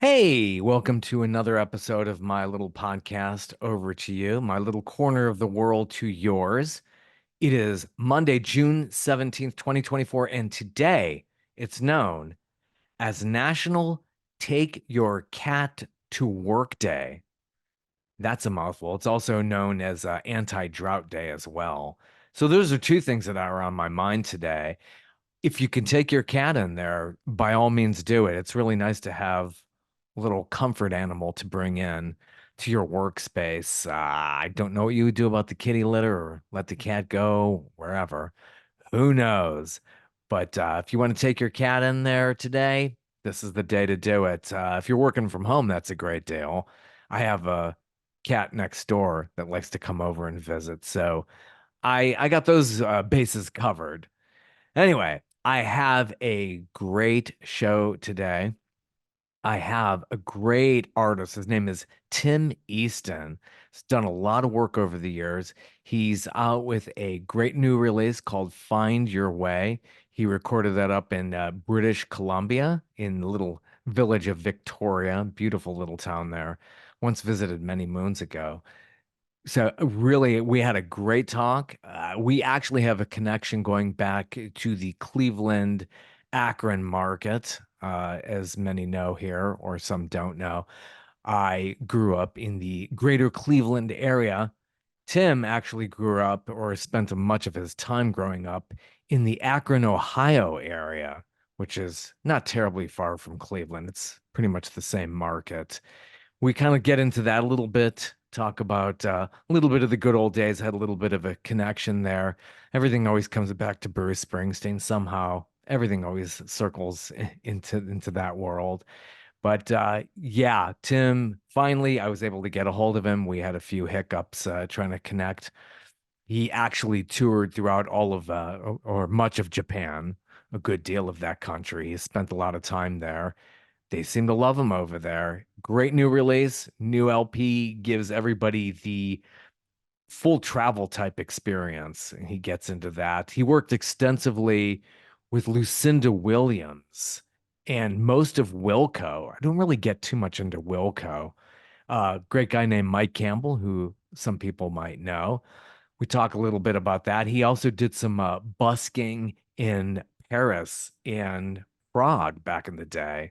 Hey, welcome to another episode of my little podcast over to you, my little corner of the world to yours. It is Monday, June 17th, 2024, and today it's known as National Take Your Cat to Work Day. That's a mouthful. It's also known as Anti-Drought Day as well. So those are two things that are on my mind today. If you can take your cat in there, by all means do it. It's really nice to have a little comfort animal to bring in to your workspace. I don't know what you would do about the kitty litter or let the cat go wherever. Who knows? But if you want to take your cat in there today, this is the day to do it. If you're working from home, that's a great deal. I have a cat next door that likes to come over and visit, so I got those bases covered. Anyway, I have a great show today. I have a great artist. His name is Tim Easton. He's done a lot of work over the years. He's out with a great new release called Find Your Way. He recorded that up in British Columbia in the little village of Victoria, beautiful little town there. Once visited many moons ago. So really, we had a great talk. We actually have a connection going back to the Cleveland, Akron market, as many know here, or some don't know. I grew up in the greater Cleveland area. Tim actually grew up or spent much of his time growing up in the Akron, Ohio area, which is not terribly far from Cleveland. It's pretty much the same market. We kind of get into that a little bit, talk about a little bit of the good old days, had a little bit of a connection there. Everything always comes back to Bruce Springsteen somehow. Everything always circles into that world. But yeah, Tim, finally, I was able to get a hold of him. We had a few hiccups trying to connect. He actually toured throughout all of or much of Japan, a good deal of that country. He spent a lot of time there. They seem to love him over there. Great new release, new LP gives everybody the full travel type experience. And he gets into that. He worked extensively with Lucinda Williams and most of Wilco. I don't really get too much into Wilco. Great guy named Mike Campbell, who some people might know. We talk a little bit about that. He also did some busking in Paris and Prague back in the day.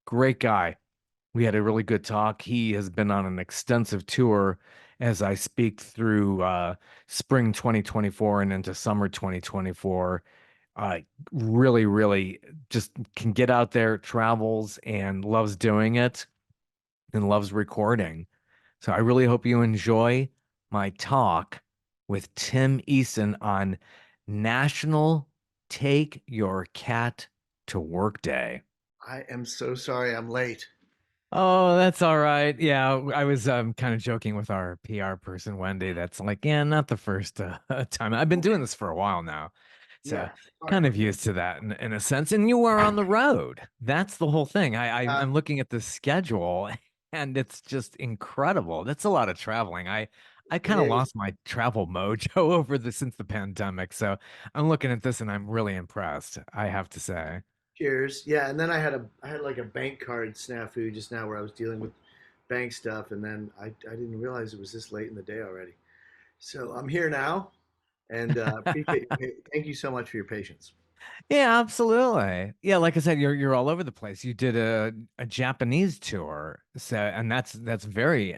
Great guy. We had a really good talk. He has been on an extensive tour as I speak through spring 2024 and into summer 2024. Uh, really, really just can get out there, travels, and loves doing it and loves recording. So I really hope you enjoy my talk with Tim Easton on National Take Your Cat to Work Day. I am so sorry I'm late. Oh, that's all right. Yeah, I was kind of joking with our PR person, Wendy. That's like, yeah, not the first time. I've been doing this for a while now. So Yeah, sorry kind of about that. used to that in a sense. And you were on the road. That's the whole thing. Uh, I'm looking at the schedule and it's just incredible. That's a lot of traveling. I it kind of is. lost my travel mojo over the since the pandemic. So I'm looking at this and I'm really impressed, I have to say. Cheers. Yeah, and then I had like a bank card snafu just now where I was dealing with bank stuff, and then I didn't realize it was this late in the day already. So I'm here now, and appreciate thank you so much for your patience. Yeah, absolutely. Yeah, like I said, you're all over the place. You did a Japanese tour, so and that's very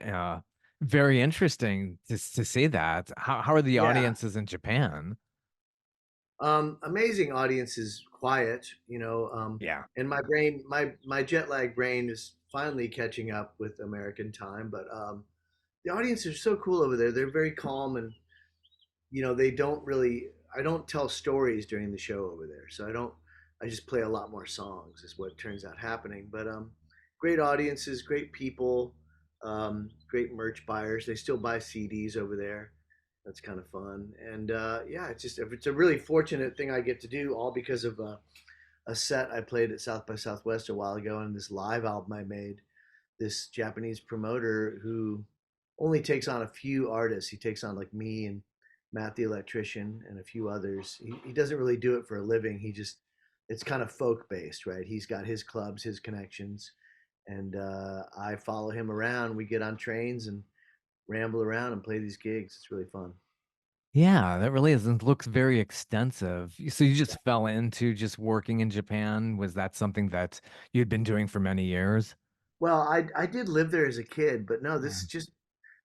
very interesting to see that. How are the Yeah. audiences in Japan? Amazing audience is quiet, Yeah. and my brain, my jet lag brain is finally catching up with American time, but the audience is so cool over there. They're very calm and they don't really, I don't tell stories during the show over there. So I just play a lot more songs is what turns out happening. But great audiences, great people, great merch buyers. They still buy CDs over there. That's kind of fun. And yeah, it's a really fortunate thing I get to do all because of a set I played at South by Southwest a while ago and this live album I made. This Japanese promoter who only takes on a few artists. He takes on like me and Matt the electrician and a few others. He doesn't really do it for a living. It's kind of folk based, right? He's got his clubs, his connections, and I follow him around. We get on trains and ramble around and play these gigs. It's really fun. Yeah, that really isn't looks very extensive. So you just fell into just working in Japan? Was that something that you'd been doing for many years? Well, I did live there as a kid, but no, this is Mm. just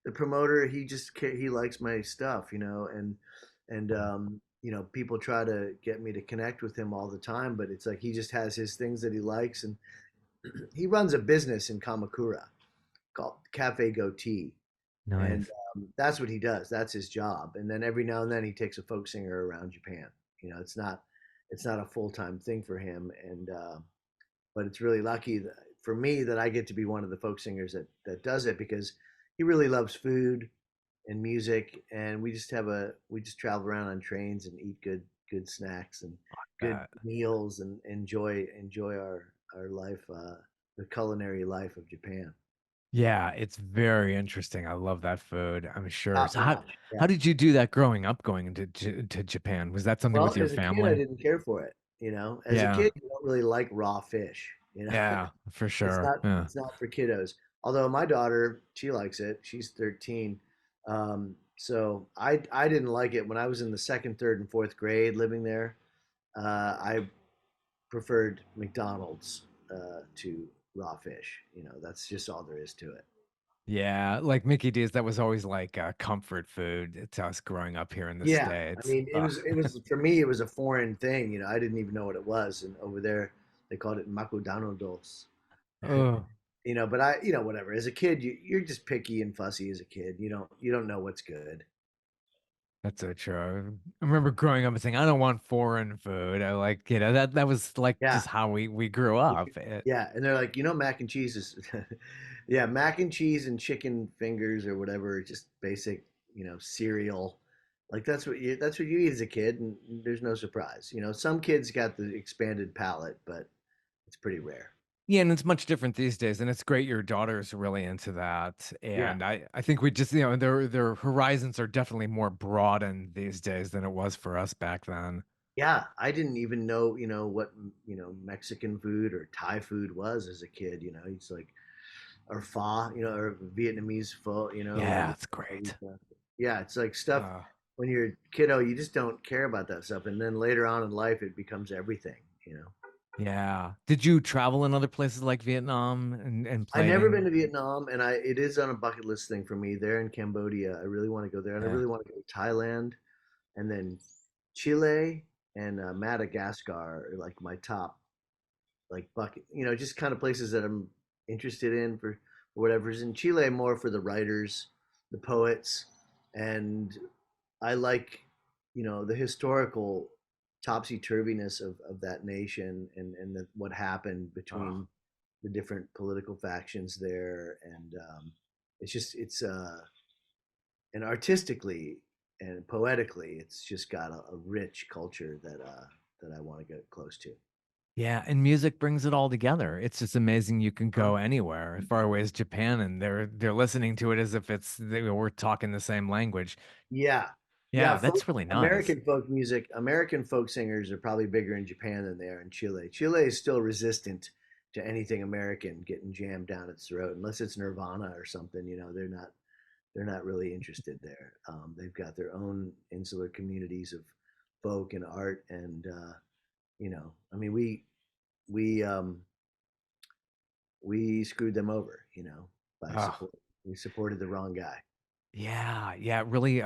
the promoter. He likes my stuff, and people try to get me to connect with him all the time, but it's like he just has his things that he likes, and he runs a business in Kamakura called Cafe Goatee, and Nice. that's what he does. That's his job. And then every now and then he takes a folk singer around Japan. It's not a full time thing for him, and but it's really lucky for me that I get to be one of the folk singers that does it because he really loves food and music, and we just travel around on trains and eat good snacks and good Uh, meals and enjoy our life, the culinary life of Japan. yeah, it's very interesting. I love that food, I'm sure. Top So how notch. Yeah. how did you do that growing up going to Japan? Was that something Well, with your as a kid, I family? didn't care for it. As a Yeah. kid, you don't really like raw fish. Yeah, for sure. Yeah. It's not for kiddos. Although my daughter, she likes it. She's 13. So I didn't like it when I was in the second, third, and fourth grade living there. I preferred McDonald's to raw fish. That's just all there is to it. Yeah, like Mickey D's, that was always like comfort food to us growing up here in the Yeah, I States. mean, it was for me, it was a foreign thing. I didn't even know what it was, and over there they called it makudano dos. Oh, But whatever. As a kid, you're just picky and fussy as a kid. You don't know what's good. that's so true. I remember growing up and saying, I don't want foreign food. I like, that was like Yeah, just how we grew up. yeah. And they're like, mac and cheese is, yeah, mac and cheese and chicken fingers or whatever, just basic, cereal. Like that's what you eat as a kid, and there's no surprise. Some kids got the expanded palate, but it's pretty rare. Yeah, and it's much different these days, and it's great your daughter's really into that. Yeah. And I think we just, their horizons are definitely more broadened these days than it was for us back then. Yeah, I didn't even know, what, Mexican food or Thai food was as a kid. It's like, or pho, or Vietnamese pho, Yeah, and it's all these great. yeah, it's like stuff Uh, when you're a kiddo, you just don't care about that stuff, and then later on in life, it becomes everything. yeah. Did you travel in other places like Vietnam and I've played never been in? to Vietnam, and it is on a bucket list thing for me. There in Cambodia, I really want to go there, and I Yeah. really want to go to Thailand, and then Chile and Madagascar are like my top like bucket, just kind of places that I'm interested in for whatever's in Chile more for the writers, the poets, and I like, the historical topsy turviness of that nation and what happened Oh, between the different political factions there, and it's and artistically and poetically, it's just got a rich culture that I want to get close to. yeah, and music brings it all together. It's just amazing you can Huh? go anywhere as far away as Japan and they're listening to it as if we're talking the same language. Yeah. Yeah, Yeah, that's really nice. American folk singers are probably bigger in Japan than they are in Chile. Chile is still resistant to anything American getting jammed down its throat, unless it's Nirvana or something. They're not really interested there. They've got their own insular communities of folk and art, and I mean, we we screwed them over, by Oh, support. We supported the wrong guy. yeah, yeah, really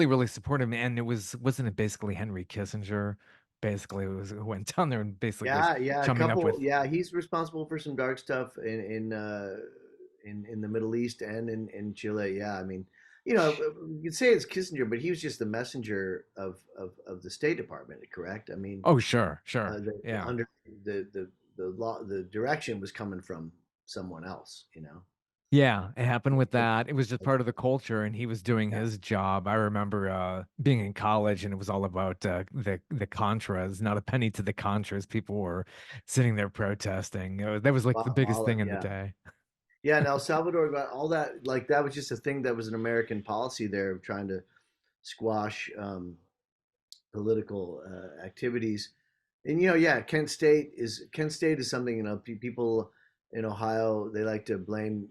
really supportive and wasn't it basically Henry Kissinger basically was who went down there and basically was Yeah, yeah, a chumming up couple. with Yeah, he's responsible for some dark stuff in the Middle East and in Chile. Yeah, I mean, you could say it's Kissinger, but he was just the messenger of the State Department, correct? I mean, Oh, sure, sure. the Yeah. under the law, the direction was coming from someone else. Yeah, it happened with that. It was just part of the culture, and he was doing Yeah. his job. I remember being in college, and it was all about the Contras, not a penny to the Contras. People were sitting there protesting. That was like the biggest thing in the Yeah. day. Yeah, and El Salvador got all that. Like that was just a thing that was an American policy there of trying to squash political activities. And yeah, Kent State is something people in Ohio, they like to blame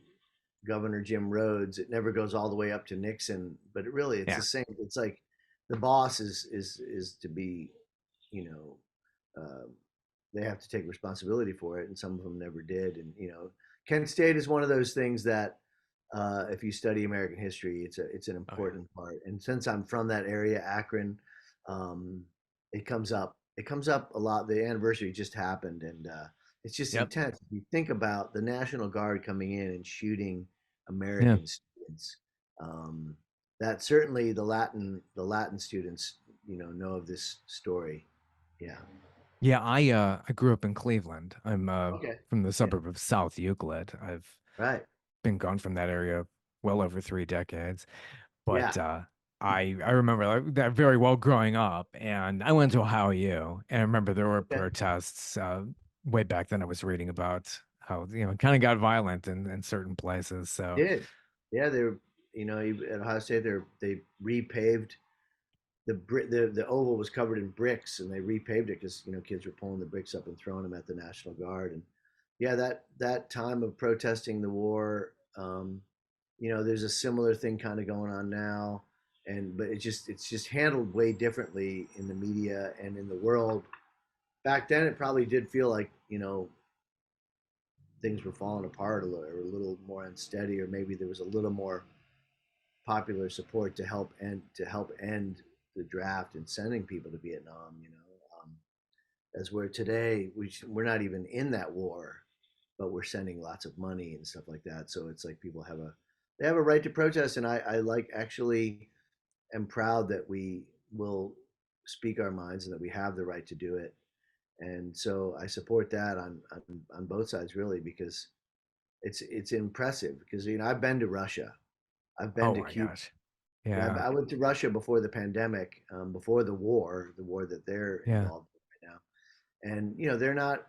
Governor Jim Rhodes. It never goes all the way up to Nixon, but it's the Yeah. same. It's like the boss is to be, you know, uh, they have to take responsibility for it, and some of them never did. And Kent State is one of those things that, if you study American history, it's an Oh yeah. important part. And since I'm from that area, Akron, it comes up. It comes up a lot. The anniversary just happened, and it's just Yep. intense. If you think about the National Guard coming in and shooting Yeah. American students, um, that certainly the Latin students, know of this story. Yeah. Yeah, I grew up in Cleveland. I'm Okay. from the Yeah. suburb of South Euclid. I've Right. been gone from that area well over 3 decades. But Yeah. I remember that very well growing up, and I went to Ohio U, and I remember there were Okay. protests way back then. I was reading about how it kind of got violent in certain places. So Did. Yeah, they were, at Ohio State they repaved the oval was covered in bricks, and they repaved it because kids were pulling the bricks up and throwing them at the National Guard. And yeah, that time of protesting the war, there's a similar thing kind of going on now, and but it's just handled way differently in the media and in the world. Back then, it probably did feel like things were falling apart a little, or a little more unsteady, or maybe there was a little more popular support to help end the draft and sending people to Vietnam. As where today we're not even in that war, but we're sending lots of money and stuff like that. So it's like people have a right to protest, and I like actually am proud that we will speak our minds and that we have the right to do it. And so I support that on both sides really, because it's impressive, because I've been to Russia, I've been oh to my Cuba. gosh. Yeah, Yeah. I went to Russia before the pandemic, before the war that they're Yeah. involved in right now. And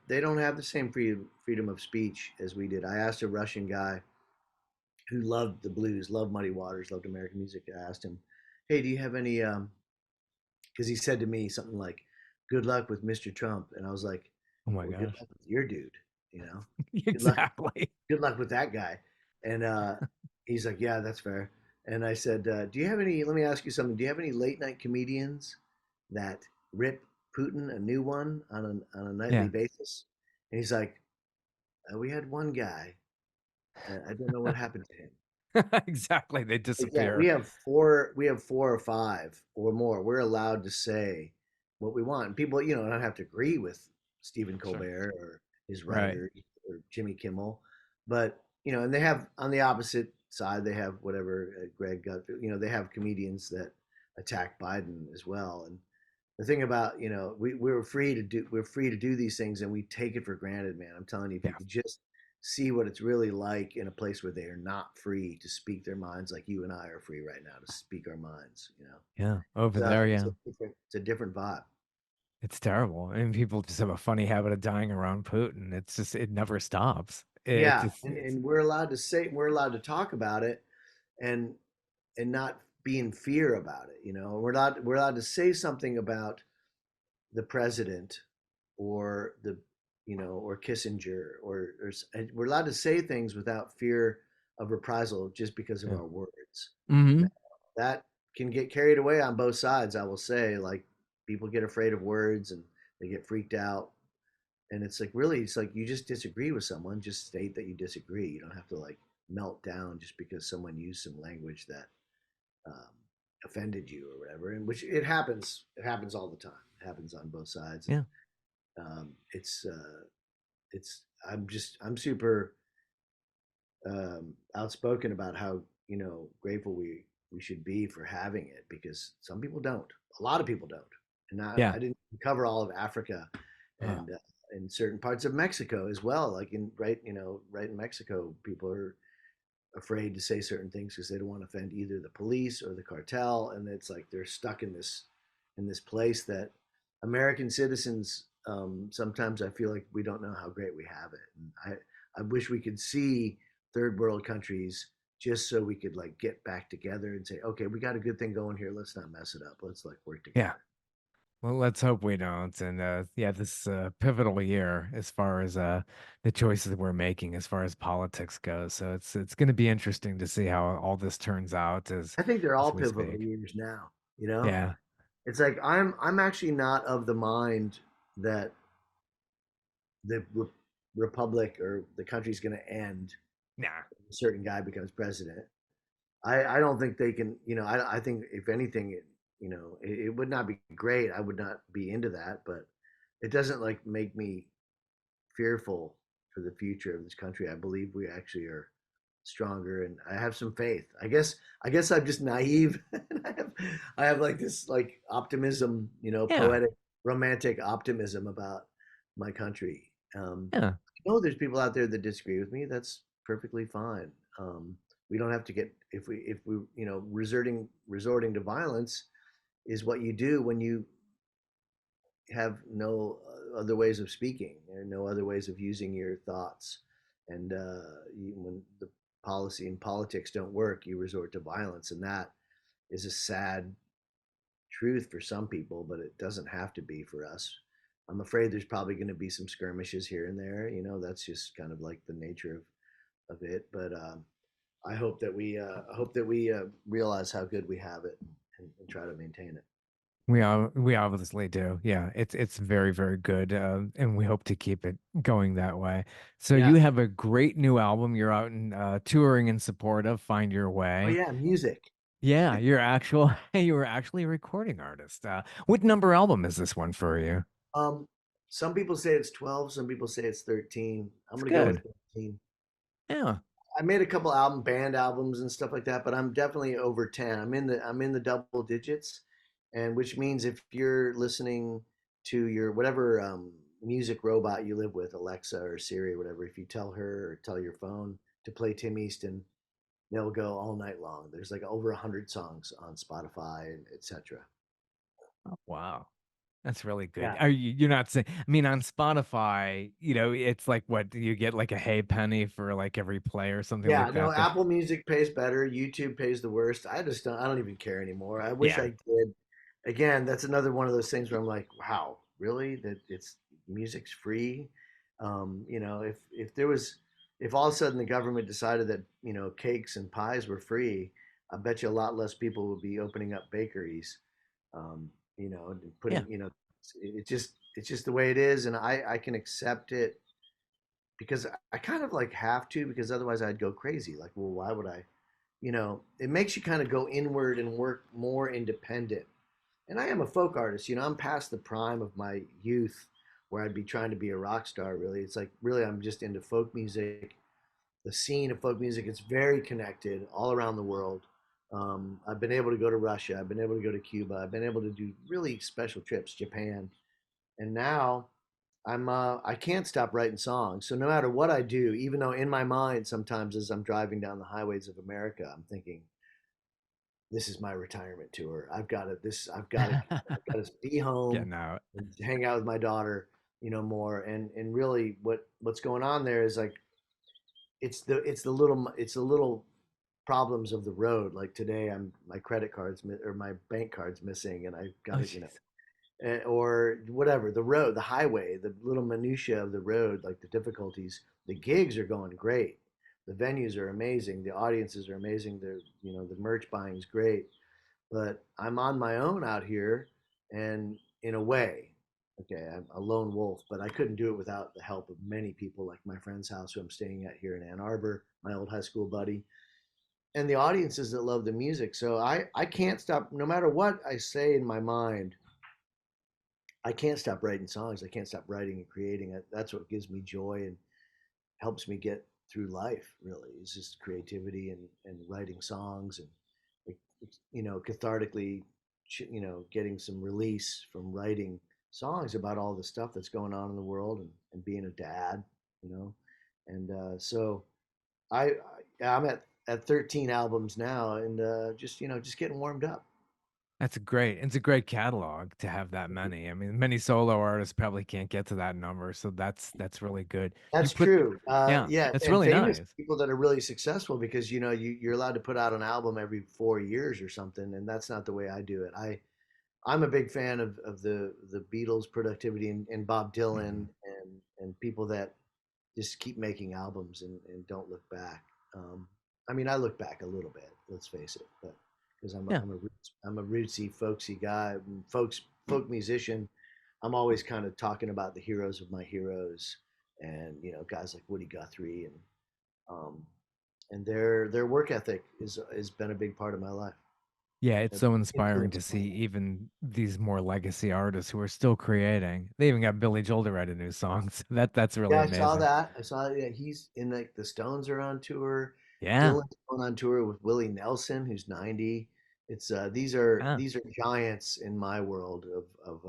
they don't have the same freedom of speech as we did. I asked a Russian guy who loved the blues, loved Muddy Waters, loved American music. I asked him, "Hey, do you have any?" Because he said to me something like, "Good luck with Mr. Trump," and I was like, Oh my "Well, good gosh. luck with your dude, you know." Good luck Exactly. good luck with that guy. And he's like, yeah, that's fair. And I said, do you have any, let me ask you something. Do you have any late night comedians that rip Putin a new one on a nightly Yeah. basis? And he's like, we had one guy. I don't know what happened to him. Exactly. They But yeah, we disappear. have four. We have four or five or more. We're allowed to say what we want. And people, don't have to agree with Stephen Sure. Colbert or his Right. writers or Jimmy Kimmel, but and they have on the opposite side, they have whatever Greg got. They have comedians that attack Biden as well. And the thing about we're free to do these things, and we take it for granted, man. I'm telling you, if you Yeah. could just see what it's really like in a place where they are not free to speak their minds, like you and I are free right now to speak our minds. Yeah. Over It's a there. it's Yeah. a different, it's a different vibe. It's terrible. And people just have a funny habit of dying around Putin. It's just, it never stops. It Yeah, just, and we're allowed to talk about it, and not be in fear about it. We're allowed to say something about the president, or or Kissinger, and we're allowed to say things without fear of reprisal just because of yeah. our words. Now, Hmm. that can get carried away on both sides, I will say. Like, people get afraid of words, and they get freaked out. And it's like, really, it's like, you just disagree with someone, just state that you disagree. You don't have to like melt down just because someone used some language that um, offended you or whatever. And which it happens all the time. It happens on both sides. And Yeah. it's I'm super outspoken about how grateful we should be for having it, because some people don't. A lot of people don't. And Yeah. I didn't cover all of Africa, Uh, and in certain parts of Mexico as well. Like right in Mexico, people are afraid to say certain things because they don't want to offend either the police or the cartel, and it's like they're stuck in this place that American citizens, sometimes I feel like we don't know how great we have it. And I wish we could see third world countries, just so we could like get back together and say, okay, we got a good thing going here, let's not mess it up, let's like work yeah. together. Well, let's hope we don't. And yeah, this pivotal year as far as the choices we're making as far as politics goes. So it's going to be interesting to see how all this turns out I think they're as all we pivotal speak. years now. You know, Yeah. it's like I'm actually not of the mind that the republic or the country's going to end Nah. if a certain guy becomes president. I don't think they can. You know, I think if anything, it would not be great. I would not be into that, but it doesn't like make me fearful for the future of this country. I believe we actually are stronger, and I have some faith. I guess I'm just naive. I have like this like optimism, Yeah. poetic, romantic optimism about my country. Yeah. I know there's people out there that disagree with me. That's perfectly fine. We don't have to get if we resorting to violence is what you do when you have no other ways of speaking or no other ways of using your thoughts. And when the policy and politics don't work, you resort to violence. And that is a sad truth for some people, but it doesn't have to be for us. I'm afraid there's probably going to be some skirmishes here and there. That's just kind of like the nature of it. But I hope that we realize how good we have it and try to maintain it. We obviously do. Yeah, it's very very good, and we hope to keep it going that way. So you Yeah. have a great new album. You're out and touring in support of Find Your Oh Way. yeah, music. Yeah, you're actual you were actually a recording artist. What number album is this one for you? Um, some people say it's 12, some people say it's 13. I'm It's gonna go with good. 13. Yeah, I made a couple band albums and stuff like that, but I'm definitely over 10. I'm in the double digits, and which means if you're listening to your whatever music robot you live with, Alexa or Siri or whatever, if you tell her or tell your phone to play Tim Easton, they'll go all night long. There's like over 100 songs on Spotify and etc. wow. That's really good. Yeah. You're not saying, I mean, on Spotify, it's like what do you get like a hay penny for like every play or something Yeah, like no, that? Apple Music pays better. YouTube pays the worst. I don't even care anymore. I wish Yeah. I did. Again, that's another one of those things where I'm like, wow, really? That it's music's free? If all of a sudden the government decided that, cakes and pies were free, I bet you a lot less people would be opening up bakeries. And Yeah. putting, it's just the way it is, and I can accept it because I kind of like have to because otherwise I'd go crazy. Like, well, why would I? It makes you kind of go inward and work more independent. And I am a folk artist. I'm past the prime of my youth where I'd be trying to be a rock star. Really, it's like really I'm just into folk music. The scene of folk music is very connected all around the world. I've been able to go to Russia. I've been able to go to Cuba. I've been able to do really special trips, Japan, and now I can't stop writing songs. So no matter what I do, even though in my mind sometimes as I'm driving down the highways of America, I'm thinking, this is my retirement tour. I've got to be home Getting out. and hang out with my daughter, more. And really what's going on there is like it's the little problems of the road. Like today my credit cards or my bank cards missing and I've got Oh, to, jeez. or whatever, the road, the highway, the little minutia of the road, like the difficulties. The gigs are going great, the venues are amazing, the audiences are amazing, the merch buying is great, but I'm on my own out here, and in a way, okay, I'm a lone wolf, but I couldn't do it without the help of many people, like my friend's house who I'm staying at here in Ann Arbor, my old high school buddy, and the audiences that love the music. So I can't stop, no matter what I say in my mind. I can't stop writing songs. I can't stop writing and creating. That's what gives me joy and helps me get through life. Really, is just creativity and writing songs and like, cathartically, getting some release from writing songs about all the stuff that's going on in the world and being a dad. You know, and so I'm at 13 albums now and just getting warmed up. That's great. It's a great catalog to have that many. I mean, many solo artists probably can't get to that number, so that's really good. You That's put, true. yeah, Yeah, that's and really famous nice. people that are really successful because you're allowed to put out an album every 4 years or something, and that's not the way I do it. I'm a big fan of the Beatles' productivity and Bob Dylan and people that just keep making albums and don't look back. I mean, I look back a little bit. Let's face it, but because Yeah. I'm a rootsy, folksy guy, folk musician. I'm always kind of talking about the heroes of my heroes, and guys like Woody Guthrie um, and their work ethic is has been a big part of my life. Yeah, it's Have so inspiring to influenced my see life. even these more legacy artists who are still creating. They even got Billy Joel to write a new song. So that's really Yeah, I saw amazing. that. I saw yeah, he's in like the Stones are on tour. Yeah. Dylan's going on tour with Willie Nelson, who's 90. It's Yeah. these are giants in my world of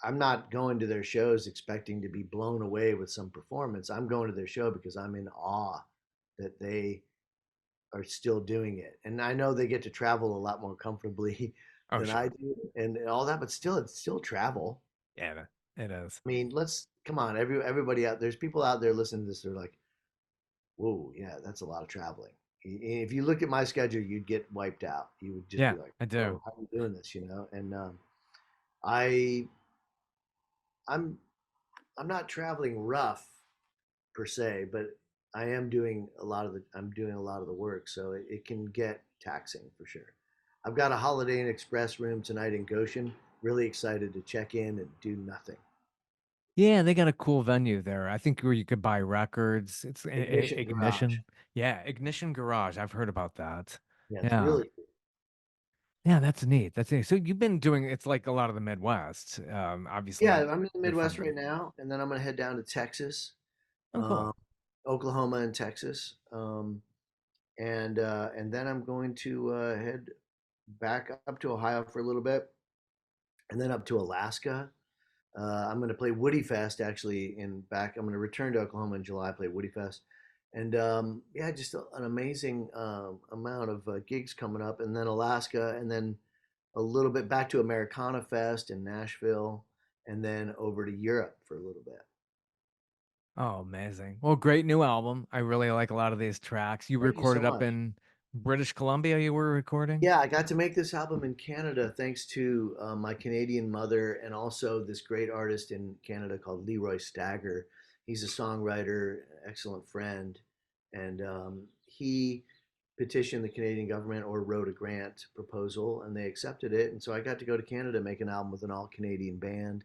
I'm not going to their shows expecting to be blown away with some performance. I'm going to their show because I'm in awe that they are still doing it. And I know they get to travel a lot more comfortably Oh, than I sure. do and all that, but still it's still travel. Yeah, it is. I mean, let's come on, everybody out there's people out there listening to this, they're like, whoa, yeah, that's a lot of traveling. If you look at my schedule, you'd get wiped out. You would just be Yeah, like, I do. "Oh, how are you doing this?" And I, I'm, I'm not traveling rough per se, but I'm doing a lot of the work, so it can get taxing for sure. I've got a Holiday Inn Express room tonight in Goshen. Really excited to check in and do nothing. Yeah, they got a cool venue there. I think where you could buy records. It's Ignition Garage. Ignition. Yeah, Ignition Garage. I've heard about that. Yeah, it's Yeah. really cool. Yeah, that's neat. That's neat. So you've been doing it's like a lot of the Midwest. Yeah, Obviously I'm in the you're from Midwest there. right now, and then I'm gonna head down to Texas, Oh, um, cool. Oklahoma and Texas, and then I'm going to head back up to Ohio for a little bit, and then up to Alaska. I'm going to play Woody Fest actually in back. I'm going to return to Oklahoma in July, play Woody Fest, and yeah, just an amazing amount of gigs coming up, and then Alaska, and then a little bit back to Americana Fest in Nashville, and then over to Europe for a little bit. Oh, amazing. Well, great new album. I really like a lot of these tracks. You Thank you so recorded up much. in British Columbia, you were recording? Yeah, I got to make this album in Canada thanks to my Canadian mother and also this great artist in Canada called Leroy Stagger. He's a songwriter, excellent friend, and he petitioned the Canadian government or wrote a grant proposal, and they accepted it. And so I got to go to Canada, make an album with an all Canadian band,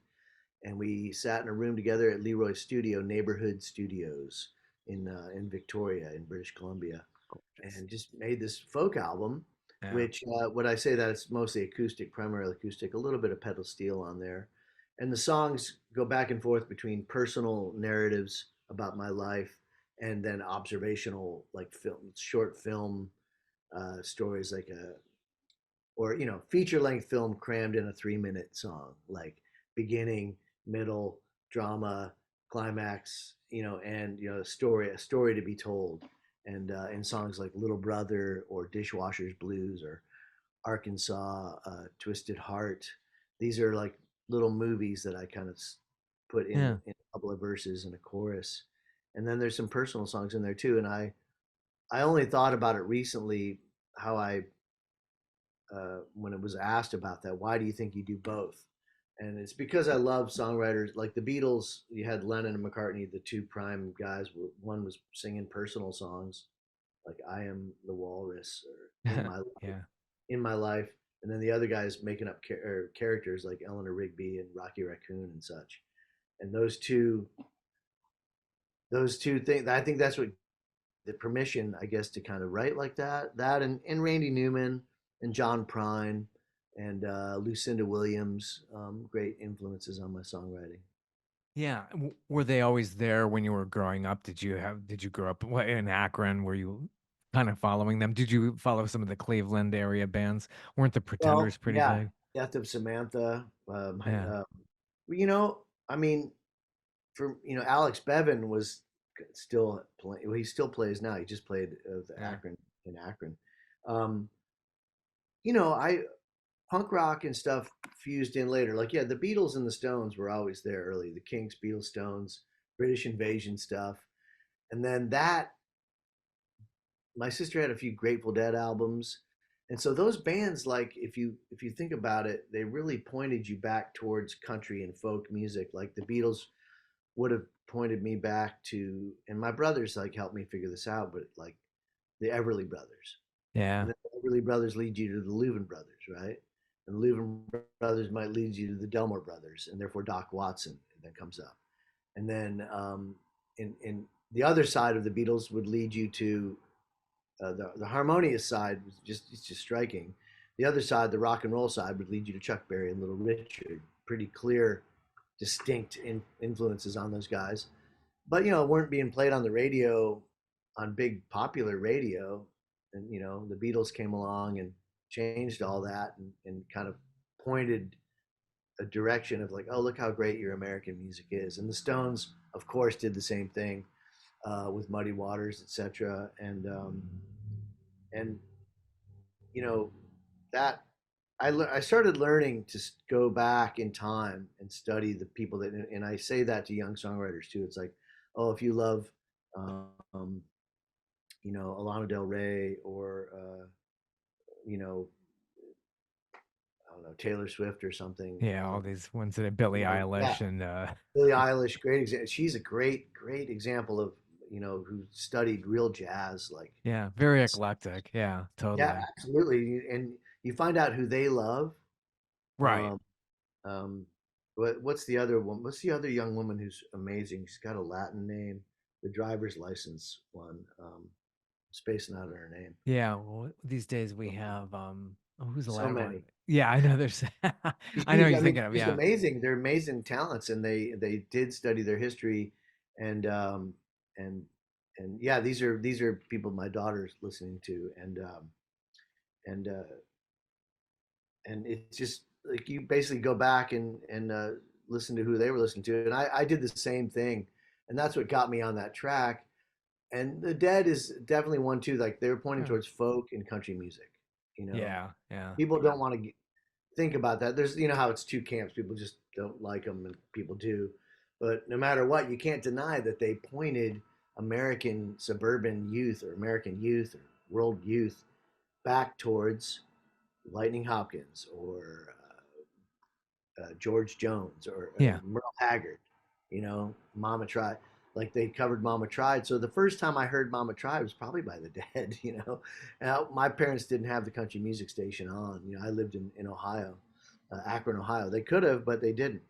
and we sat in a room together at Leroy's studio, Neighborhood Studios in Victoria, in British Columbia, Gorgeous. and just made this folk album, Yeah. which would I say that it's mostly acoustic, primarily acoustic, a little bit of pedal steel on there. And the songs go back and forth between personal narratives about my life and then observational, like short film stories, like a or feature length film crammed in a 3 minute song, like beginning, middle, drama, climax, and a story to be told, and in songs like Little Brother or Dishwasher's Blues or Arkansas, Twisted Heart. These are like little movies that I kind of put Yeah. in a couple of verses and a chorus, and then there's some personal songs in there too. And I only thought about it recently how I when it was asked about that, why do you think you do both? And it's because I love songwriters like the Beatles. You had Lennon and McCartney, the two prime guys. One was singing personal songs like "I Am the Walrus" or Yeah. In my life," and then the other guys making up characters like Eleanor Rigby and Rocky Raccoon and such. And those two things, I think that's what the permission, I guess, to kind of write like that. That and Randy Newman and John Prine and Lucinda Williams, great influences on my songwriting. Yeah. Were they always there when you were growing up? Did you grow up in Akron? Were you kind of following them? Did you follow some of the Cleveland area bands? Weren't the Pretenders Well, pretty yeah, big? Death of Samantha. Yeah. You know, I mean, for Alex Bevan was still playing. Well, he still plays now. He just played the Yeah. Akron in Akron. Um, I punk rock and stuff fused in later. Like, yeah, the Beatles and the Stones were always there early. The Kinks, Beatles, Stones, British Invasion stuff, and then that. My sister had a few Grateful Dead albums, And so those bands, like if you think about it, they really pointed you back towards country and folk music. Like the Beatles would have pointed me back to, and my brothers like helped me figure this out, but like the Everly Brothers, and Yeah. then the Everly Brothers lead you to the Louvin Brothers, right? And the Louvin Brothers might lead you to the Delmore Brothers, and therefore Doc Watson then comes up, and then in the other side of the Beatles would lead you to the harmonious side was just it's just striking. The other side, the rock and roll side, would lead you to Chuck Berry and Little Richard. Pretty clear, distinct influences on those guys, but weren't being played on the radio, on big popular radio. And the Beatles came along and changed all that, and kind of pointed a direction of like, oh, look how great your American music is. And the Stones, of course, did the same thing with Muddy Waters, etc. And you know that I started learning to go back in time and study the people that, and I say that to young songwriters too. It's like, oh, if you love, um, Alana Del Rey, or you know, I don't know, Taylor Swift or something. Yeah, all these ones that are Billie Yeah, Eilish and Billie Eilish, great example. She's a great example of who studied real jazz, like. yeah, very eclectic. Yeah, Yeah, totally. absolutely. And you find out who they love. Right. Um, Um, what's the other one? What's the other young woman who's amazing? She's got a Latin name, the driver's license one. Spacing out on her name. Yeah, well, these days we have oh, who's the So Latin one? many. Yeah, I know there's She's I know huge. I you're mean, thinking of, she's yeah. amazing. They're amazing talents, and they did study their history, and and yeah, these are people my daughter's listening to, and it's just like you basically go back and listen to who they were listening to, and I did the same thing, and that's what got me on that track. And the Dead is definitely one too. Like they were pointing Yeah. towards folk and country music. You know, Yeah, yeah. people don't want to think about that. There's how it's two camps. People just don't like them, and people do. But no matter what, you can't deny that they pointed American suburban youth or American youth or world youth back towards Lightning Hopkins, or George Jones, or Yeah. Merle Haggard, Mama Tried. Like they covered Mama Tried. So the first time I heard Mama Tried was probably by the Dead. Now, my parents didn't have the country music station on. I lived in Ohio, Akron, Ohio. They could have, but they didn't.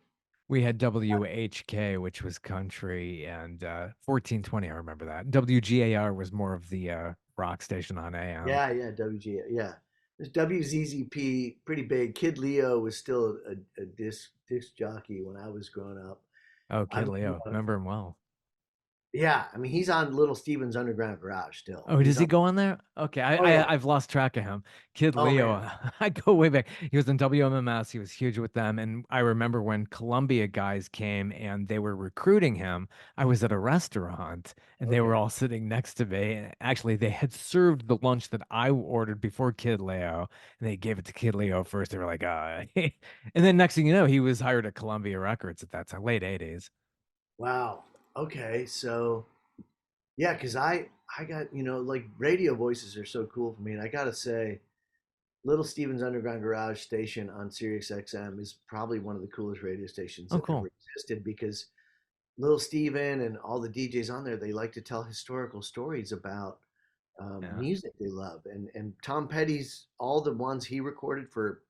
We had WHK, which was country, and 1420, I remember that. WGAR was more of the rock station on AM. Yeah, yeah, WG, yeah. There's WZZP, pretty big. Kid Leo was still a disc jockey when I was growing up. Oh, I Kid mean, Leo, remember him well. yeah, I mean, he's on Little Steven's Underground Garage still. Oh, does He's he on. go on there? Okay, Oh yeah. I've lost track of him. Kid Oh Leo, man. I go way back. He was in WMMS. He was huge with them, and I remember when Columbia guys came and they were recruiting him. I was at a restaurant and they were Okay. all sitting next to me. And actually, they had served the lunch that I ordered before Kid Leo, and they gave it to Kid Leo first. They were like, and then next thing you know, he was hired at Columbia Records at that time, late '80s. Wow. Okay. So yeah, because I got like radio voices are so cool for me, and I gotta say, Little Steven's Underground Garage station on Sirius XM is probably one of the coolest radio stations Oh, that ever cool. existed, because Little Steven and all the DJs on there, they like to tell historical stories about Yeah. music they love, and Tom Petty's, all the ones he recorded for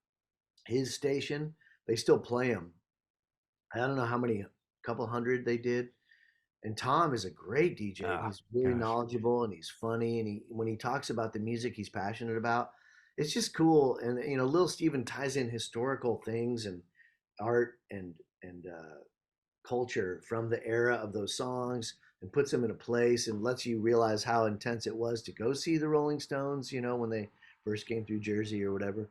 his station, they still play them. I don't know how many, couple hundred they did. And Tom is a great DJ, and Ah, he's really gosh. knowledgeable, and he's funny, and when he talks about the music he's passionate about, it's just cool. And Lil Steven ties in historical things and art and culture from the era of those songs, and puts them in a place and lets you realize how intense it was to go see the Rolling Stones, when they first came through Jersey or whatever.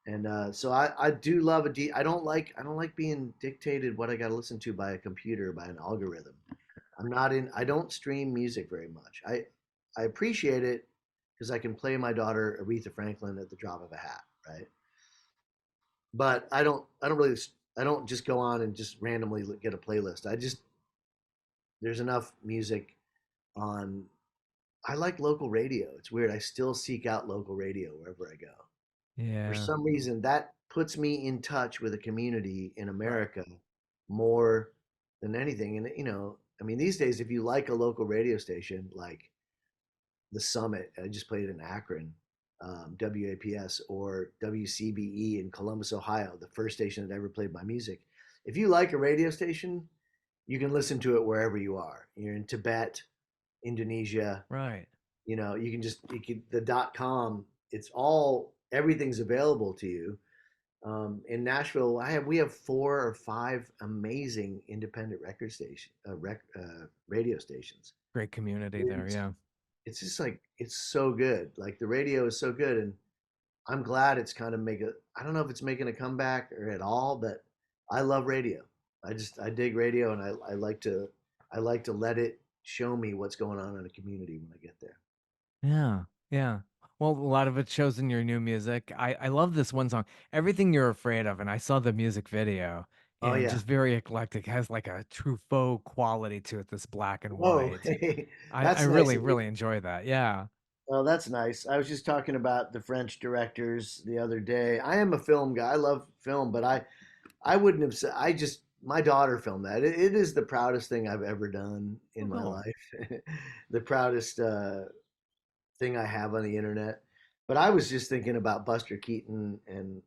And so I do love I don't like being dictated what I got to listen to by a computer, by an algorithm. I don't stream music very much. I appreciate it because I can play my daughter Aretha Franklin at the drop of a hat, right? But I don't just go on and just randomly get a playlist. There's enough music on. I like local radio. It's weird. I still seek out local radio wherever I go. For Yeah. some reason, that puts me in touch with a community in Right. America more than anything. And I mean, these days, if you like a local radio station like the Summit, I just played in Akron, WAPS, or WCBE in Columbus, Ohio, the first station that ever played my music. If you like a radio station, you can listen to it wherever you are. You're in Tibet, Indonesia, Right. you can just the .com. It's all everything's available to you. In Nashville, we have 4 or 5 amazing independent radio stations. Great community there. It's, Yeah. it's just like it's so good. Like the radio is so good, and I'm glad it's kind of I don't know if it's making a comeback or at all, but I love radio. I dig radio, and I like to let it show me what's going on in a community when I get there. Yeah. Yeah. Well, a lot of it shows in your new music. I love this one song, Everything You're Afraid of, and I saw the music video Oh and yeah. just very eclectic, has like a true faux quality to it, this black and Whoa, white. I that's nice really, of you. really enjoy that. Yeah. Oh, that's nice. I was just talking about the French directors the other day. I am a film guy. I love film, but I wouldn't have said. I just my daughter filmed that. It is the proudest thing I've ever done Oh, in my cool. life. The proudest thing I have on the internet. But I was just thinking about Buster Keaton and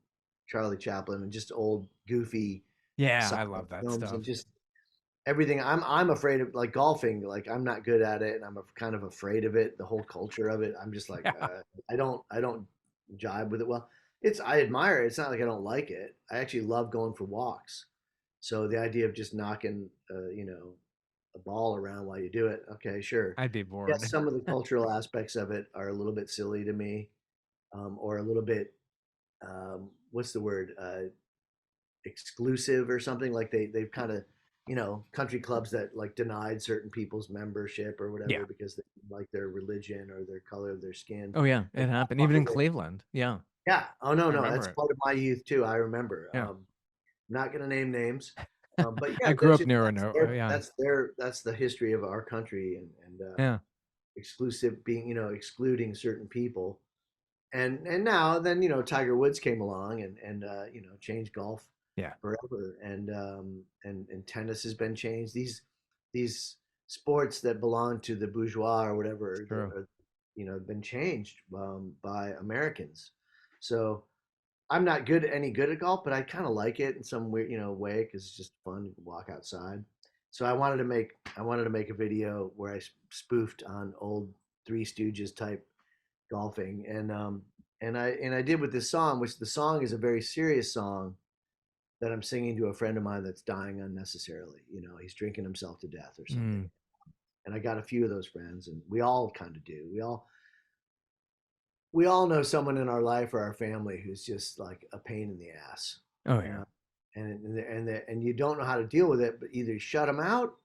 Charlie Chaplin and just old goofy Yeah, I silent love that films and stuff. just everything. I'm afraid of like golfing. Like I'm not good at it, and I'm kind of afraid of it. The whole culture of it. I'm just like Yeah, I don't jibe with it. Well, it's I admire it. It's not like I don't like it. I actually love going for walks. So the idea of just knocking a ball around while you do it. Okay, sure. I'd be Yes, bored. some of the cultural aspects of it are a little bit silly to me, or a little bit what's the word exclusive or something like they've kind of country clubs that like denied certain people's membership or Yeah. whatever because they like their religion or their color of their skin. Oh, yeah, Like, it happened fuck even in with it. Cleveland. Yeah, Yeah. Oh no, I no, that's remember it. part of my youth too. I remember. Yeah. Not going to name names, but yeah, I grew up near a no. Yeah. that's the history of our country and Yeah. exclusive being excluding certain people and now then Tiger Woods came along and changed golf Yeah. forever and tennis has been changed. These sports that belong to the bourgeois or It's whatever true. are, been changed by Americans. So I'm not any good at golf, but I kind of like it in some weird way because it's just fun to walk outside. So I wanted to make a video where I spoofed on old Three Stooges type golfing and I did with this song, which the song is a very serious song that I'm singing to a friend of mine that's dying unnecessarily. He's drinking himself to death or something. Mm. And I got a few of those friends, and we all kind of do. We all know someone in our life or our family who's just like a pain in the ass, Oh, you yeah. know. And you don't know how to deal with it, but either shut them out,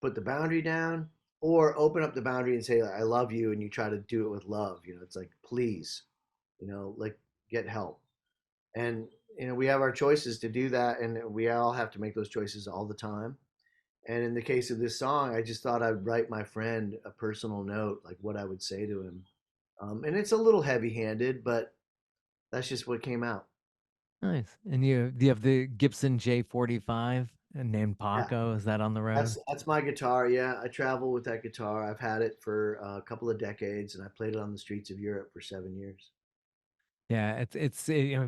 put the boundary down, or open up the boundary and say I love you, and you try to do it with love. It's like please, like get help. And we have our choices to do that, and we all have to make those choices all the time. And in the case of this song, I just thought I'd write my friend a personal note, like what I would say to him. And it's a little heavy-handed, but that's just what came out. Nice. And do you have the Gibson J45 named Yeah, Paco? Is that on the road? that's my guitar. Yeah, I travel with that guitar. I've had it for a couple of decades, and I played it on the streets of Europe for 7 years. Yeah,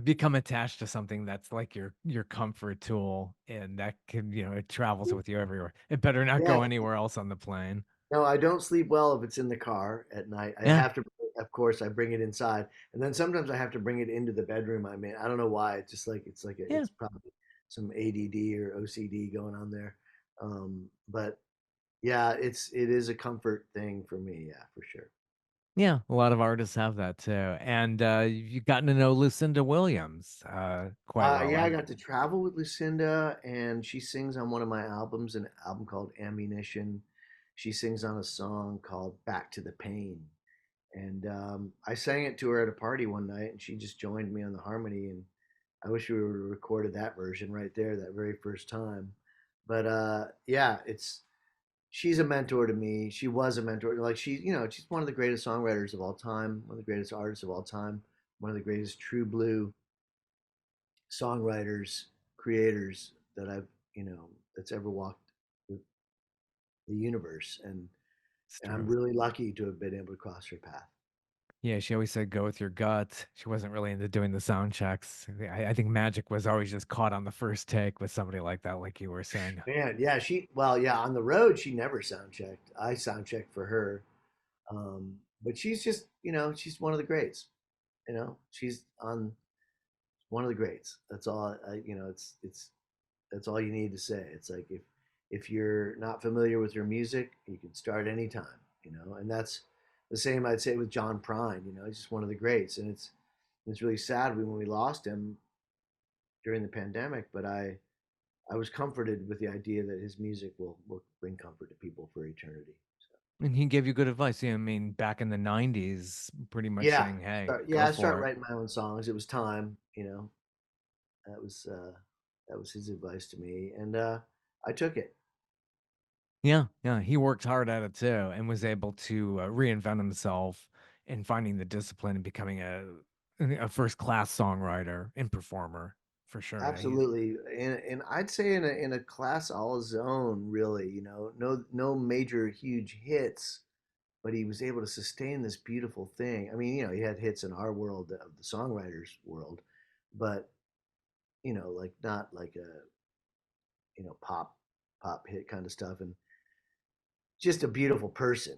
become attached to something that's like your comfort tool, and that can it travels with you everywhere. It better not Yeah, go anywhere else on the plane. no, I don't sleep well if it's in the car at night. I Yeah, have to, of course, I bring it inside, and then sometimes I have to bring it into the bedroom I'm in. I don't know why. It's just like yeah, it's probably some ADD or OCD going on there. But yeah, it is a comfort thing for me. Yeah, for sure. yeah. A lot of artists have that too. And you've gotten to know Lucinda Williams quite well. Yeah, I got to travel with Lucinda, and she sings on one of my albums, an album called Ammunition. She sings on a song called Back to the Pain. And I sang it to her at a party one night, and she just joined me on the harmony. And I wish we would have recorded that version right there, that very first time. But yeah, she's a mentor to me. She was a mentor. Like she's one of the greatest songwriters of all time, one of the greatest artists of all time. one of the greatest true blue songwriters, creators that I've, that's ever walked the, the universe. It's And I'm true. really lucky to have been able to cross her path. Yeah, she always said go with your gut. She wasn't really into doing the sound checks. I think magic was always just caught on the first take with somebody like that, like you were saying. Man, yeah, well, yeah, on the road, she never sound checked. I sound checked for her. But she's just, she's one of the greats. She's on one of the greats. That's all. That's all you need to say. It's like if you're not familiar with her music, you can start anytime. And that's the same I'd say with John Prine. He's just one of the greats, and it's really sad when we lost him during the pandemic. But I was comforted with the idea that his music will bring comfort to people for eternity. So. And he gave you good advice. Yeah, I mean, back in the 90s, pretty much Yeah, saying, hey, yeah. go I started for it. writing my own songs. It was time. That was uh, that was his advice to me, and I took it. Yeah, yeah. He worked hard at it too and was able to reinvent himself and finding the discipline and becoming a first class songwriter and performer for sure. Yeah, he's Absolutely, and I'd say in a class all his own, really. No major huge hits, but he was able to sustain this beautiful thing. I mean, he had hits in our world of the songwriters world, but like not like a pop hit kind of stuff, and just a beautiful person.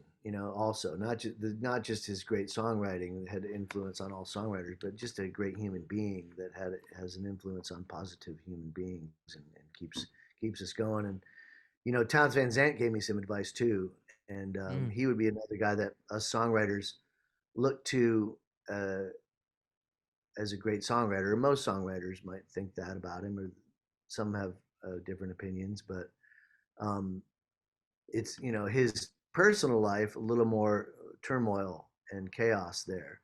Also not just his great songwriting that had influence on all songwriters, but just a great human being that has an influence on positive human beings and keeps us going. And Towns Van Zandt gave me some advice too, and mm, he would be another guy that us songwriters look to uh, as a great songwriter. Most songwriters might think that about him, or some have different opinions, but um, it's his personal life a little more turmoil and chaos there,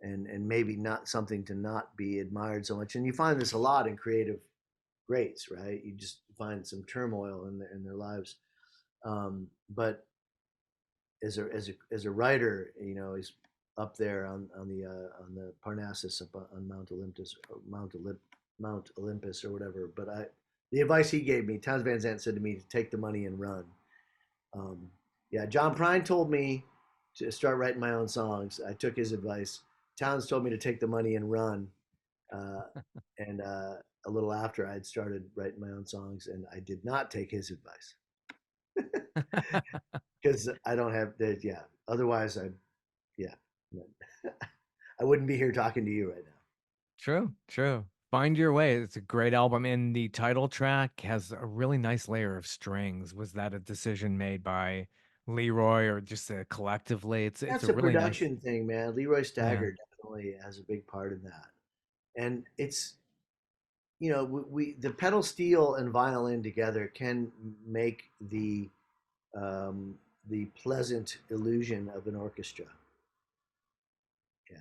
and maybe not something to not be admired so much. And you find this a lot in creative greats, right? You just find some turmoil in their lives. But as a writer, he's up there on the Parnassus, up on Mount Olympus, or Mount Olympus, or whatever. But the advice he gave me, Towns Van Zandt said to me, to take the money and run. Um, yeah, John Prine told me to start writing my own songs. I took his advice. Towns told me to take the money and run. Uh, and a little after, I had started writing my own songs, and I did not take his advice because I don't have that. Yeah. Otherwise, yeah, I wouldn't be here talking to you right now. true, true. Find Your Way. It's a great album. And the title track has a really nice layer of strings. Was that a decision made by Leroy or just collectively? It's That's a a really nice, production thing, man. Leroy yeah. Stagger definitely has a big part in that, and it's we the pedal steel and violin together can make the pleasant illusion of an orchestra. Yeah.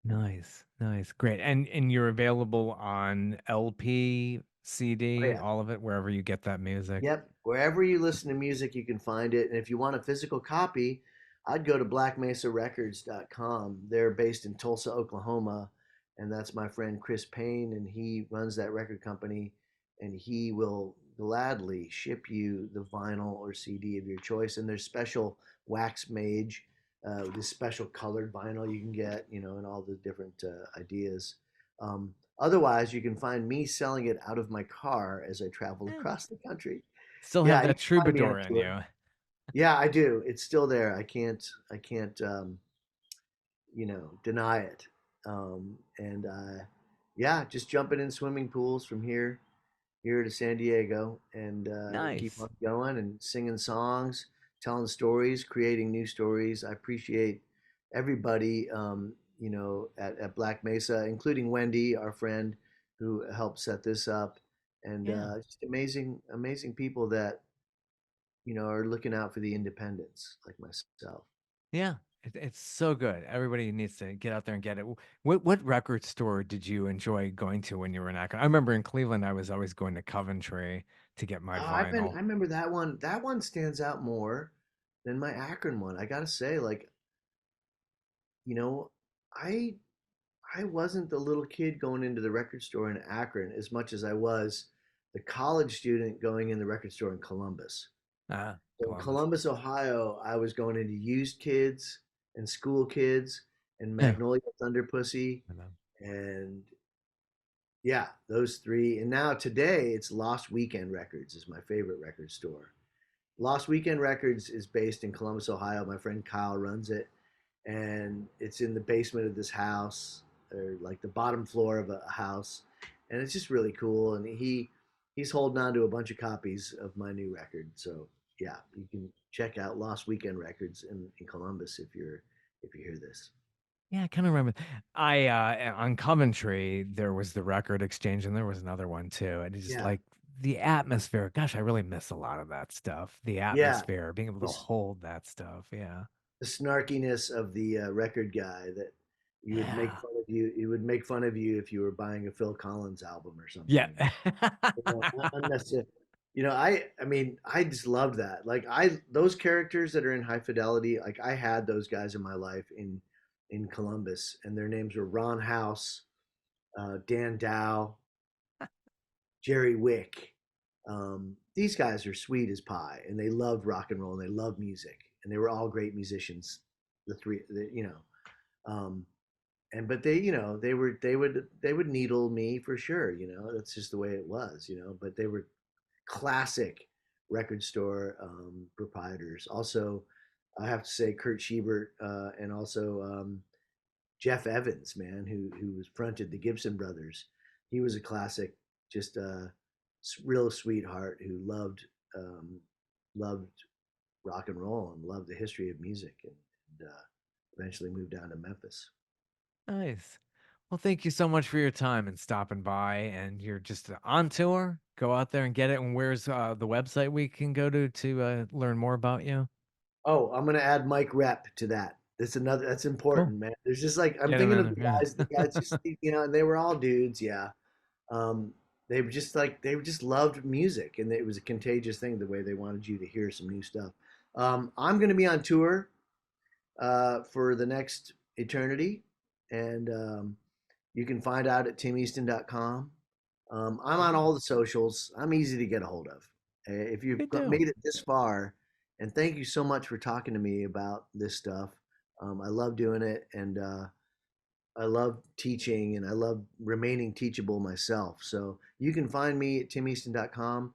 Nice, nice, great. And you're available on LP, Oh CD, yeah. all of it, wherever you get that music. Yep. Wherever you listen to music, you can find it. And if you want a physical copy, I'd go to blackmesarecords.com. They're based in Tulsa, Oklahoma. And that's my friend Chris Payne. And he runs that record company. And he will gladly ship you the vinyl or CD of your choice. And there's special wax mage, this special colored vinyl you can get, and all the different ideas. Otherwise, you can find me selling it out of my car as I travel Yeah. across the country. Still have Yeah, you that can find me on troubadour in tour. you. Yeah, I do. It's still there. I can't deny it. And yeah, just jumping in swimming pools from here to San Diego, and keep Nice. on going and singing songs, telling stories, creating new stories. I appreciate everybody, at Black Mesa, including Wendy, our friend, who helped set this up, and Yeah. just amazing, amazing people that are looking out for the independents like myself. Yeah. It's so good. Everybody needs to get out there and get it. What record store did you enjoy going to when you were in Akron? I remember in Cleveland, I was always going to Coventry to get my I vinyl. remember that one. That one stands out more than my Akron one. I gotta say, like, you know, I I wasn't the little kid going into the record store in Akron as much as I was the college student going in the record store in Columbus. Ah, So in Columbus. Columbus, Ohio, I was going into used kids and school kids and Yeah. Magnolia Thunder Pussy I know. and yeah, those three. And now today it's Lost Weekend Records is my favorite record store. Lost Weekend Records is based in Columbus, Ohio. My friend Kyle runs it, and it's in the basement of this house, or like the bottom floor of a house, and it's just really cool. And he's holding on to a bunch of copies of my new record. So yeah, you can check out Lost Weekend Records in Columbus if you hear this. Yeah, I kind of remember. I on Coventry there was the record exchange, and there was another one too. And it's just Yeah, like the atmosphere. Gosh, I really miss a lot of that stuff. The yeah. atmosphere, being able to This hold that stuff. Yeah. the snarkiness of the record guy that you would make Yeah. fun of you. He would make fun of you if you were buying a Phil Collins album or Yeah. something. You know, unnecessary. You know, I mean, I just loved that. Like those characters that are in High Fidelity, like I had those guys in my life in Columbus, and their names were Ron House, Dan Dow, Jerry Wick. These guys are sweet as pie, and they loved rock and roll, and they loved music, and they were all great musicians. The three, you know, um, and but they, you know, they would needle me for sure. You know, that's just the way it was. You know, but they were classic record store proprietors. Also, I have to say Kurt Schubert and also Jeff Evans, man, who was fronted the Gibson Brothers. He was a classic, just a real sweetheart who um, loved rock and roll and loved the history of music, and eventually moved down to Memphis. Nice. Well, thank you so much for your time and stopping by. And you're just on tour. Go out there and get it. And where's the website we can go to learn more about you? Oh, I'm gonna add Mike Rep to that. That's Cool. important, man. There's just like I'm Get him thinking in of there. the guys just you know, and they were all dudes, yeah. They were just like they just loved music, and it was a contagious thing the way they wanted you to hear some new stuff. I'm gonna be on tour for the next eternity, and you can find out at timeaston.com. I'm on Cool. all the socials. I'm easy to get a hold of. If you've Good deal. made it this far, and thank you so much for talking to me about this stuff. I love doing it, and I love teaching, and I love remaining teachable myself. So you can find me at timeaston.com,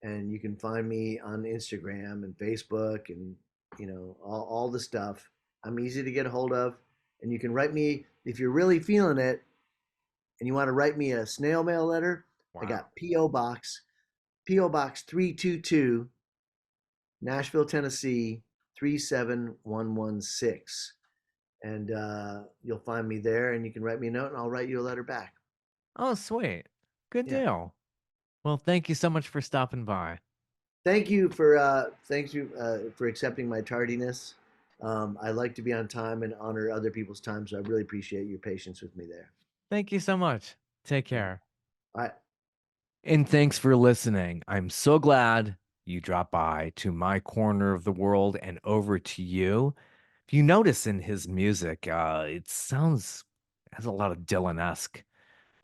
and you can find me on Instagram and Facebook, and you know all the stuff. I'm easy to get a hold of, and you can write me if you're really feeling it and you want to write me a snail mail letter. I Wow. got PO Box 322, Nashville, Tennessee 37116, and you'll find me there, and you can write me a note, and I'll write you a letter back. Oh, sweet. Good Yeah. deal. Well, thank you so much for stopping by. Thank you for accepting my tardiness. I like to be on time and honor other people's time, so I really appreciate your patience with me there. Thank you so much. Take Yeah. care. All right. And thanks for listening. I'm so glad you dropped by to my corner of the world and over to you. If you notice in his music, it sounds has a lot of Dylan-esque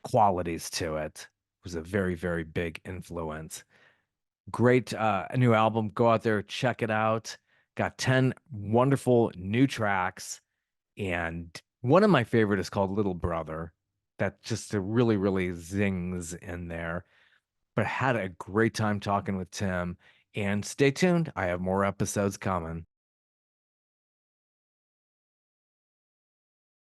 qualities to it. It was a very, very big influence. Great a new album. Go out there, check it out. Got 10 wonderful new tracks. And one of my favorite is called Little Brother. That just really, really zings in there. But had a great time talking with Tim. And stay tuned. I have more episodes coming.